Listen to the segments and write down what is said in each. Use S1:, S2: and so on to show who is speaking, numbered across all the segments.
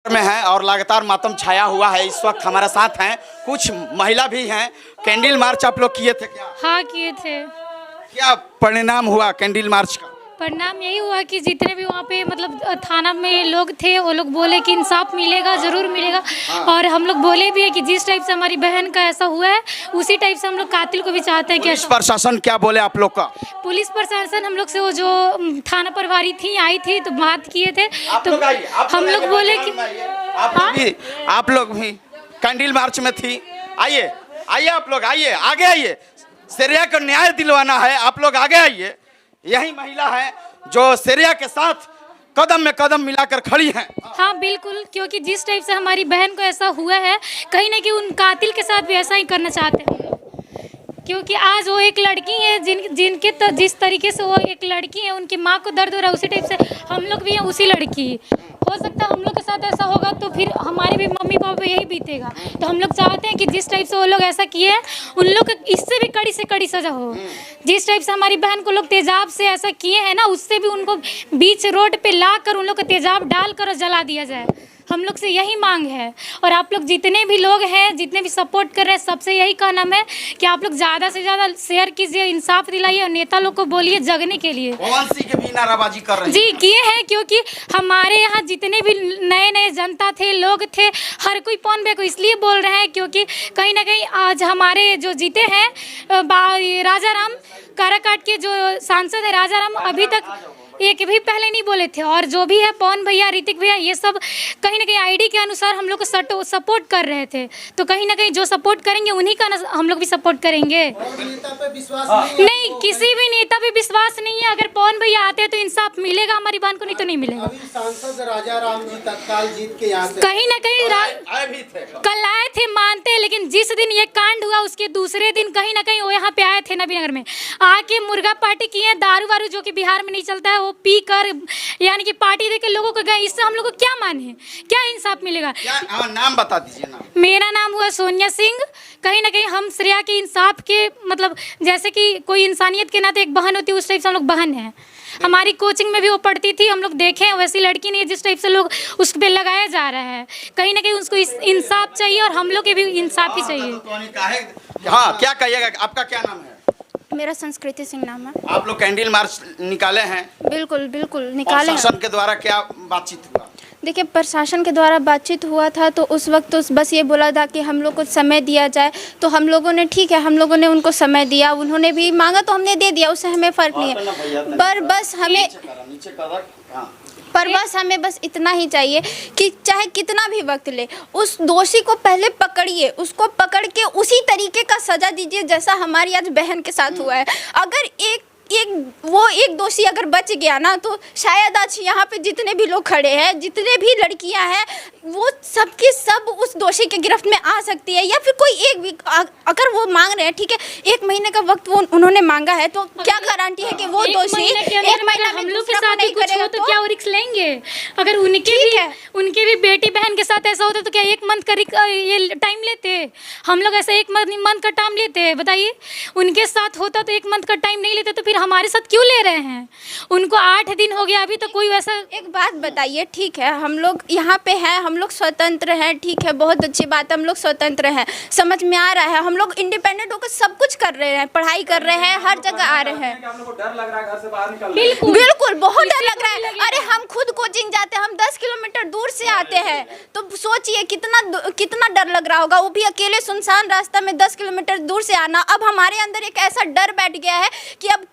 S1: में है और लगातार मातम छाया हुआ है। इस वक्त हमारे साथ हैं कुछ महिला भी हैं। कैंडल मार्च आप लोग किए थे क्या?
S2: हाँ किए थे।
S1: क्या परिणाम हुआ कैंडल मार्च का?
S2: परिणाम यही हुआ कि जितने भी वहाँ पे मतलब थाना में लोग थे वो लोग बोले कि इंसाफ मिलेगा, ज़रूर मिलेगा। और हम लोग बोले भी है कि जिस टाइप से हमारी बहन का ऐसा हुआ है उसी टाइप से हम लोग कातिल को भी चाहते हैं कि
S1: पुलिस प्रशासन क्या बोले आप लोग का?
S2: पुलिस प्रशासन हम लोग से वो जो थाना प्रभारी थी आई थी तो बात किए थे तो हम लोग बोले कि
S1: आप लोग भी कैंडल मार्च में थी। आइए आइए आप लोग आइए, आगे आइए। शेरिया को न्याय दिलवाना है, आप लोग आगे आइए। यही महिला है जो शेरिया के साथ कदम में कदम मिलाकर खड़ी हैं।
S2: हाँ बिल्कुल, क्योंकि जिस टाइप से हमारी बहन को ऐसा हुआ है कहीं ना कहीं उन कातिल के साथ भी ऐसा ही करना चाहते हैं। क्योंकि आज वो एक लड़की है जिनके जिस तरीके से वो एक लड़की है, उनकी माँ को दर्द हो रहा है उसी टाइप से हम लोग भी हैं उसी लड़की। हो सकता है हम लोग के साथ ऐसा होगा तो फिर हमारे भी मम्मी पापा यही बीतेगा। तो हम लोग चाहते हैं कि जिस टाइप से वो लोग ऐसा किए हैं उन लोग इससे भी कड़ी से कड़ी सजा हो। जिस टाइप से हमारी बहन को लोग तेजाब से ऐसा किए हैं ना, उससे भी उनको बीच रोड पे ला कर उन लोग को तेजाब डाल कर जला दिया जाए। हम लोग से यही मांग है। और आप लोग जितने भी लोग हैं, जितने भी सपोर्ट कर रहे हैं, सबसे यही कहना है कि आप लोग ज़्यादा से ज़्यादा शेयर कीजिए, इंसाफ दिलाइए और नेता लोग को बोलिए जगने के लिए।
S1: पवन सिंह के भी नाराबाजी कर रहे हैं।
S2: जी किए हैं, क्योंकि हमारे यहाँ जितने भी नए नए जनता थे, लोग थे, हर कोई पवन भैया को इसलिए बोल रहे हैं क्योंकि कहीं ना कहीं आज हमारे जो जीते हैं राजा राम काराकाट के जो सांसद है राजा राम, अभी तक एक भी पहले नहीं बोले थे। और जो भी है पवन भैया, ऋतिक भैया, ये सब कहीं ना कहीं आईडी के अनुसार हम लोग को सपोर्ट कर रहे थे। तो कहीं ना कहीं जो सपोर्ट करेंगे उन्हीं का हम लोग भी सपोर्ट करेंगे।
S3: नेता पे विश्वास
S2: नहीं, किसी भी नेता पे विश्वास नहीं है। अगर पवन भैया आते हैं तो इंसाफ मिलेगा हमारी बहन को, नहीं तो नहीं मिलेगा।
S3: अभी सांसद राजा राम जी तत्काल जीत के यहाँ से
S2: कहीं ना कहीं कल आए थे, मानते हैं, लेकिन जिस दिन ये कांड हुआ उसके दूसरे दिन कहीं ना कहीं वो यहाँ पे आए थे नबीनगर में, आके मुर्गा पार्टी किए, दारू वारू जो कि बिहार में नहीं चलता है वो पी कर यानी कि पार्टी देकर लोगों को गए। इससे हम लोग को क्या माने, क्या इंसाफ मिलेगा?
S1: नाम बता दीजिए। नाम
S2: मेरा नाम हुआ सोनिया सिंह। कहीं ना कहीं हम श्रेया के इंसाफ के मतलब जैसे कि कोई इंसानियत के नाते एक बहन होती है उस टाइप से हम लोग बहन हैं। हमारी कोचिंग में भी वो पढ़ती थी, हम लोग देखें वैसी लड़की नहीं है जिस टाइप से लोग उस पर लगाया जा रहा है। कहीं ना कहीं उसको इंसाफ चाहिए और हम लोग के भी इंसाफ ही चाहिए।
S1: हाँ, क्या कहिएगा? आपका क्या नाम है?
S4: मेरा संस्कृति सिंह नाम है।
S1: आप लोग कैंडल मार्च निकाले हैं?
S4: बिल्कुल बिल्कुल निकाले हैं।
S1: प्रशासन के द्वारा क्या बातचीत हुआ?
S4: देखिए, प्रशासन के द्वारा बातचीत हुआ था तो उस वक्त तो बस ये बोला था कि हम लोग को समय दिया जाए। तो हम लोगों ने ठीक है, हम लोगों ने उनको समय दिया, उन्होंने भी मांगा तो हमने दे दिया, उससे हमें फ़र्क नहीं है। पर बस हमें बस इतना ही चाहिए कि चाहे कितना भी वक्त ले, उस दोषी को पहले पकड़िए, उसको पकड़ के उसी तरीके का सज़ा दीजिए जैसा हमारी आज बहन के साथ हुआ है। अगर एक दोषी अगर बच गया ना तो शायद आज यहाँ पे जितने भी लोग खड़े हैं, जितने भी लड़कियाँ हैं, वो सब की सब उस दोषी के गिरफ्त में आ सकती है। या फिर कोई एक भी अगर वो मांग रहे हैं, ठीक है, 1 महीने का वक्त वो उन्होंने मांगा है तो क्या गारंटी है कि वो दोषी 1 महीना में
S2: हम लोग के साथ ही कुछ हो तो क्या वो रिस्क लेंगे? अगर उनके भी बेटी बहन के साथ ऐसा होता तो क्या 1 मंथ का ये टाइम लेते? हम लोग ऐसा 1 मंथ का टाइम लेते? बताइए, उनके साथ होता तो 1 मंथ का टाइम नहीं लेते तो फिर हमारे साथ क्यों ले रहे हैं? उनको 8 दिन हो गया, अभी तो कोई वैसा।
S4: एक बात बताइए, ठीक है, हम लोग यहाँ पे हैं, हम लोग स्वतंत्र हैं, ठीक है, बहुत अच्छी बात है, हम लोग स्वतंत्र हैं, समझ में आ रहा है, हम लोग इंडिपेंडेंट होकर सब कुछ कर रहे हैं, पढ़ाई कर रहे हैं, हर जगह आ रहे हैं।
S3: डर लग रहा है घर से बाहर निकलने?
S4: बिल्कुल बहुत डर लग रहा है। अरे हम खुद कोचिंग जाते हैं, हम 10 किलोमीटर दूर से आते हैं, तो सोचिए कितना डर लग रहा होगा, वो भी अकेले सुनसान रास्ता में 10 किलोमीटर दूर से आना। अब हमारे अंदर एक ऐसा डर बैठ गया है कि अब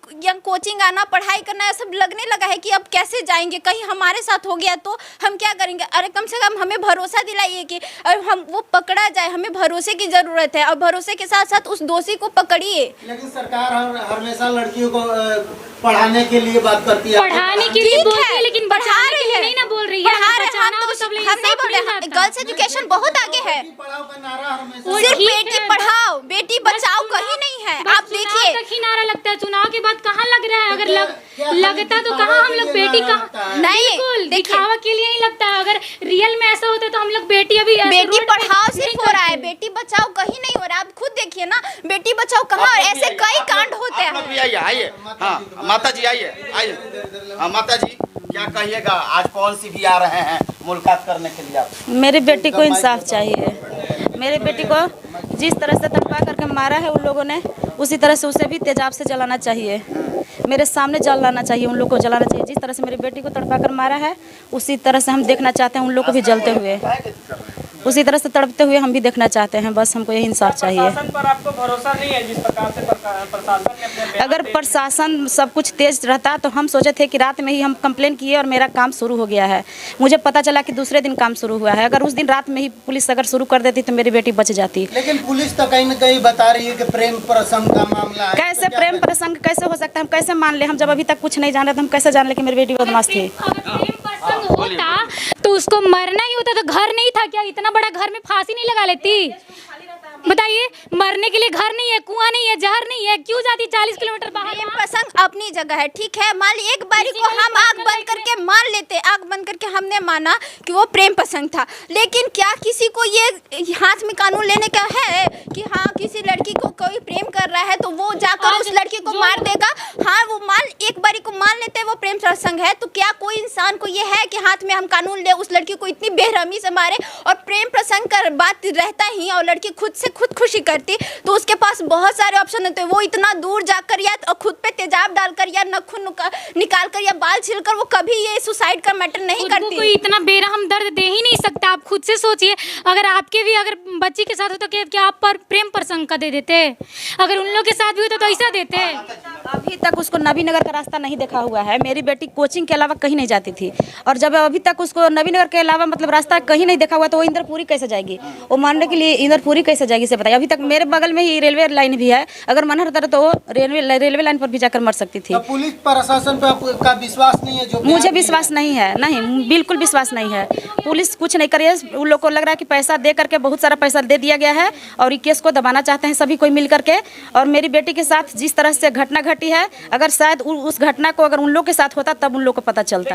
S4: कोचिंग आना, पढ़ाई करना, सब लगने लगा है कि अब कैसे जाएंगे, कहीं हमारे साथ हो गया तो हम क्या करेंगे? अरे कम से कम हमें भरोसा दिलाइए कि हम वो पकड़ा जाए, हमें भरोसे की ज़रूरत है और भरोसे के साथ साथ उस दोषी को पकड़िए।
S3: लेकिन सरकार हमेशा लड़कियों को पढ़ाने के लिए बात करती है,
S2: पढ़ाने के लिए बोलती है, लेकिन बचाने के लिए नहीं ना बोल रही है।
S4: हम नहीं बोल रहे, गर्ल्स एजुकेशन बहुत आगे है,
S3: पढ़ाओ का नारा हमेशा
S4: सिर्फ बेटी पढ़ाओ बेटी बचाओ कहीं नहीं है। आप देखिए,
S2: नारा लगता है, चुनाव के बाद कहाँ लग रहा है? अगर लगता तो कहाँ हम लोग बेटी कहाँ?
S4: नहीं,
S2: दिखावा के लिए ही लगता है। अगर रियल में ऐसा होता तो हम लोग बेटी अभी
S4: बेटी पढ़ाओ सिर्फ हो रहा है, बेटी बचाओ कहीं नहीं हो रहा है। आप खुद देखिए ना, बेटी बचाओ कहाँ, और ऐसे कई कांड होते हैं।
S1: आइए, हाँ माता जी आइए। हाँ माता जी, क्या कहिएगा, आज पवन सिंह भी आ रहे हैं मुलाकात करने के लिए आप?
S5: मेरी बेटी को इंसाफ चाहिए। मेरी बेटी को जिस तरह से तड़पा करके मारा है उन लोगों ने, उसी तरह से उसे भी तेजाब से जलाना चाहिए। मेरे सामने जलाना चाहिए, उन लोग को जलाना चाहिए। जिस तरह से मेरी बेटी को तड़पा कर मारा है उसी तरह से हम देखना चाहते हैं उन लोग को भी जलते हुए, उसी तरह से तड़पते हुए हम भी देखना चाहते हैं। बस हमको यही इंसाफ चाहिए।
S6: प्रशासन पर आपको भरोसा नहीं है? जिस प्रकार से प्रशासन ने अपने बयान
S5: अगर प्रशासन सब कुछ तेज रहता तो हम सोचे थे कि रात में ही हम कंप्लेन किए और मेरा काम शुरू हो गया है। मुझे पता चला कि दूसरे दिन काम शुरू हुआ है। अगर उस दिन रात में ही पुलिस अगर शुरू कर देती तो मेरी बेटी बच जाती।
S3: लेकिन पुलिस तो कहीं न कहीं बता रही है कि प्रेम प्रसंग का मामला है।
S5: कैसे प्रेम प्रसंग कैसे हो सकता है? हम कैसे मान ले? हम जब अभी तक कुछ नहीं जान रहे थे, हम कैसे जान ले कि मेरी बेटी बदमाश थी?
S2: अगर प्रेम प्रसंग होता तो उसको मरना ही होता, तो घर नहीं था क्या? इतना बड़ा घर में फांसी नहीं लगा लेती? बताइए, मरने के लिए घर नहीं है, कुआं नहीं है, जहर नहीं है, क्यों जाती 40 किलोमीटर बाहर?
S4: प्रेम प्रसंग अपनी जगह है, ठीक है। मान ली एक बारी को हम आग बंद करके मान लेते, आग बंद करके हमने माना कि वो प्रेम प्रसंग था, लेकिन क्या किसी को ये हाथ में कानून लेने का है कि हाँ किसी लड़की को कोई प्रेम कर रहा है तो वो जाकर उस लड़की को मार देगा? हाँ, वो एक बारी को मान लेते हैं वो प्रेम प्रसंग है, तो क्या कोई इंसान को ये है कि हाथ में हम कानून ले उस लड़की को इतनी बेरहमी से मारे? और प्रेम प्रसंग का बात रहता ही और लड़की खुद खुशी करती तो उसके पास बहुत सारे ऑप्शन होते हैं। वो इतना दूर जाकर या तो खुद पे तेजाब डालकर या नखून निकाल कर या बाल छीलकर वो कभी ये सुसाइड का मैटर नहीं करती।
S2: कोई इतना बेरहम दर्द दे ही नहीं सकता। आप खुद से सोचिए, अगर आपके भी अगर बच्ची के साथ होता क्या आप पर प्रेम प्रसंग का दे देते? अगर उन लोग के साथ भी होता तो ऐसा देते?
S5: अभी तक उसको नबीनगर का रास्ता नहीं देखा हुआ है। मेरी बेटी कोचिंग के अलावा कहीं नहीं जाती थी, और जब अभी तक उसको नबीनगर के अलावा मतलब रास्ता कहीं नहीं देखा हुआ तो वो इंद्रपुरी कैसे जाएगी? वो मानने के लिए इंद्रपुरी कैसे जाएगी से बताइए। अभी तक मेरे बगल में ही रेलवे लाइन भी है, अगर मन होता तो वो रेलवे लाइन पर भी जाकर मर सकती थी।
S3: तो पुलिस प्रशासन पे आपका विश्वास नहीं है? जो
S5: मुझे विश्वास नहीं है, नहीं बिल्कुल विश्वास नहीं है। पुलिस कुछ नहीं करी है। उन लोग को लग रहा है कि पैसा दे करके, बहुत सारा पैसा दे दिया गया है और ये केस को दबाना चाहते हैं सभी कोई मिल करके। और मेरी बेटी के साथ जिस तरह से घटना घटी है, अगर शायद उस घटना को अगर उन लोग के साथ होता तब उन लोग को पता चलता।